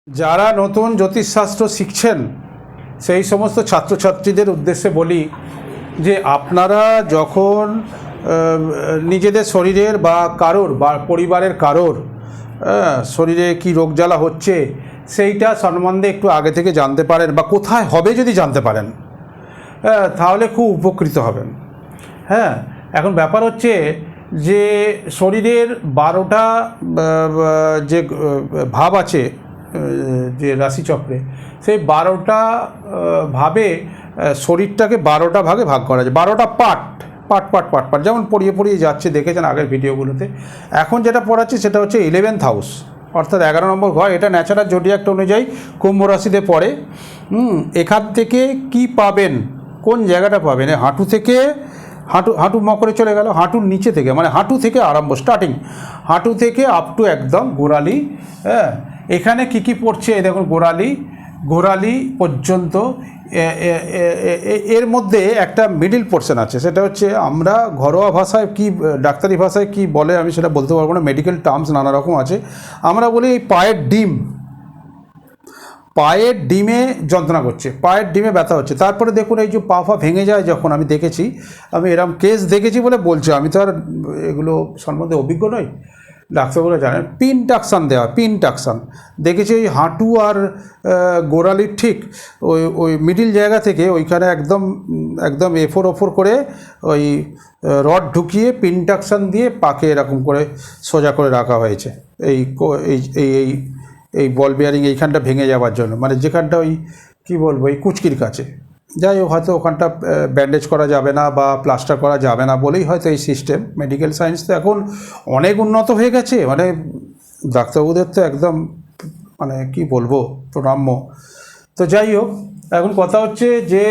যারা নতুন জ্যোতিষশাস্ত্র শিখছেন সেই সমস্ত ছাত্রছাত্রীদের উদ্দেশ্যে বলি যে আপনারা যখন নিজেদের শরীরের বা কারোর বা পরিবারের কারোর শরীরে কি রোগজ্বালা হচ্ছে সেইটা সম্বন্ধে একটু আগে থেকে জানতে পারেন বা কোথায় হবে যদি জানতে পারেন তাহলে খুব উপকৃত হবেন। হ্যাঁ, এখন ব্যাপার হচ্ছে যে শরীরের 12টা যে ভাব আছে যে রাশিচক্রে, সেই 12টা ভাবে শরীরটাকে 12টা ভাগে ভাগ করা যায়, 12টা part part part part part যেমন পড়িয়ে পড়িয়ে যাচ্ছে, দেখেছেন আগের ভিডিওগুলোতে। এখন যেটা পড়াচ্ছি সেটা হচ্ছে 11th হাউস, অর্থাৎ 11 নম্বর ঘর। এটা ন্যাচারাল জোডিয়াক অনুযায়ী কুম্ভ রাশিতে পড়ে। এখান থেকে কি পাবেন, কোন জায়গাটা পাবেন, হাঁটু থেকে হাঁটু মকরে চলে গেল, হাঁটুর নিচে থেকে মানে হাঁটু থেকে আরম্ভ, স্টার্টিং হাঁটু থেকে আপ টু একদম গোড়ালি। হ্যাঁ, এখানে কি পড়ছে দেখুন, গোড়ালি পর্যন্ত। এর মধ্যে একটা মিডিল পোর্শন আছে, সেটা হচ্ছে আমরা ঘরোয়া ভাষায় কি, ডাক্তারি ভাষায় কি বলে আমি সেটা বলতে পারবো না, মেডিকেল টার্মস নানা রকম আছে। আমরা বলি এই পায়ের ডিমে যন্ত্রণা করছে, পায়ের ডিমে ব্যথা হচ্ছে। তারপরে দেখুন এই যে পা ভেঙে যায়, যখন আমি দেখেছি, আমি এরকম কেস দেখেছি বলে বলছি, আমি তো আর এগুলো সম্বন্ধে অভিজ্ঞ নই, ডাক্তারগুলো জানেন। পিনটাকশান দেওয়া, পিনটাকশান দেখেছি ওই হাঁটু আর গোড়ালির ঠিক ওই মিডিল জায়গা থেকে ওইখানে একদম এফোর ওফোর করে ওই রড ঢুকিয়ে পিনটাকশান দিয়ে পাকে এরকম করে সোজা করে রাখা হয়েছে, এই এই এই বল বিয়ারিং এইখানটা ভেঙে যাওয়ার জন্য, মানে যেখানটা ওই কী বলবো এই কুচকির কাছে। যাই হোক, হয়তো ওখানটা ব্যান্ডেজ করা যাবে না বা প্লাস্টার করা যাবে না বলেই হয়তো এই সিস্টেম। মেডিকেল সায়েন্স তো এখন অনেক উন্নত হয়ে গেছে, মানে ডাক্তারবাবুদের তো একদম মানে কি বলবো প্রণাম্য। তো যাই হোক, এখন কথা হচ্ছে যে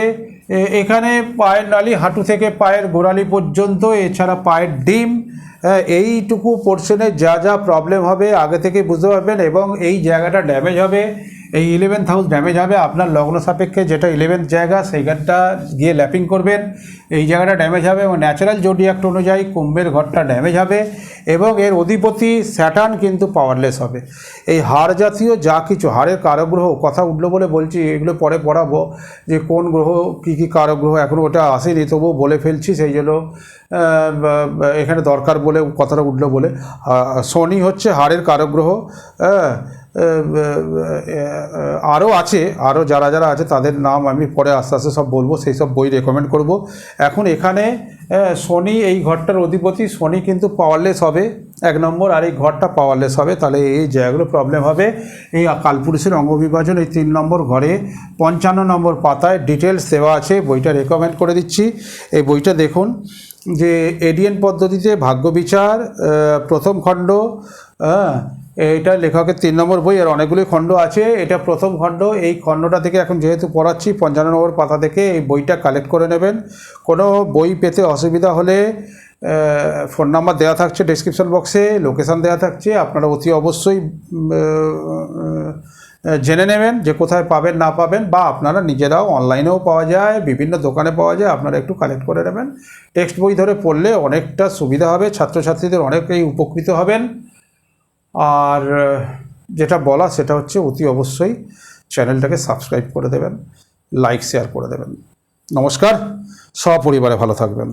এখানে পায়ের নালি হাঁটু থেকে পায়ের গোড়ালি পর্যন্ত, এছাড়া পায়ের ডিম, এইটুকু পোর্শনে যা যা প্রবলেম হবে আগে থেকে বুঝতে পারবেন। এবং এই জায়গাটা ড্যামেজ হবে, এই 11th হাউস ড্যামেজ হবে আপনার লগ্ন সাপেক্ষে, যেটা 11th জায়গা সেইখানটা গিয়ে ল্যাপিং করবেন, এই জায়গাটা ড্যামেজ হবে। এবং ন্যাচারাল জোডিয়াক অনুযায়ী কুম্ভের ঘরটা ড্যামেজ হবে এবং এর অধিপতি স্যাটার্ন কিন্তু পাওয়ারলেস হবে। এই হাড় জাতীয় যা কিছু, হাড়ের কারগ্রহ কথা উঠলো বলে বলছি, এগুলো পরে পড়াবো যে কোন গ্রহ কী কী কারগ্রহ, এখন ওটা আসেনি তবুও বলে ফেলছি, সেই জন্য এখানে দরকার বলে কথাটা উঠলো বলে। শনি হচ্ছে হাড়ের কারগ্রহ। আরও আছে, আরও যারা যারা আছে তাদের নাম আমি পরে আস্তে আস্তে সব বলবো, সেই সব বই রেকমেন্ড করব। এখন এখানে শনি, এই ঘরটার অধিপতি শনি কিন্তু পাওয়ারলেস হবে 1 নম্বর, আর এই ঘরটা পাওয়ারলেস হবে, তাহলে এই জায়গাগুলো প্রবলেম হবে। এই কালপুরুষের অঙ্গবিভাজন এই 3 নম্বর ঘরে 55 নম্বর পাতায় ডিটেলস দেওয়া আছে, বইটা রেকমেন্ড করে দিচ্ছি। এই বইটা দেখুন, যে এডিএন পদ্ধতিতে ভাগ্য বিচার, প্রথম খণ্ড। এইটা লেখকের 3 নম্বর বই, আর অনেকগুলি খণ্ড আছে, এটা প্রথম খণ্ড। এই খণ্ডটা থেকে এখন যেহেতু পড়াচ্ছি 55 নম্বর পাতা থেকে এই বইটা কালেক্ট করে নেবেন। কোনো বই পেতে অসুবিধা হলে ফোন নাম্বার দেওয়া থাকছে ডেসক্রিপশন বক্সে, লোকেশান দেওয়া থাকছে, আপনারা অতি অবশ্যই জেনে নেবেন যে কোথায় পাবেন না পাবেন, বা আপনারা নিজেরাও অনলাইনেও পাওয়া যায়, বিভিন্ন দোকানে পাওয়া যায়, আপনারা একটু কালেক্ট করে নেবেন। টেক্সট বই ধরে পড়লে অনেকটা সুবিধা হবে, ছাত্রছাত্রীদের অনেকেই উপকৃত হবেন। আর যেটা বলা সেটা হচ্ছে অতি অবশ্যই চ্যানেলটাকে সাবস্ক্রাইব করে দেবেন, লাইক শেয়ার করে দেবেন। নমস্কার, সপরিবারে ভালো থাকবেন।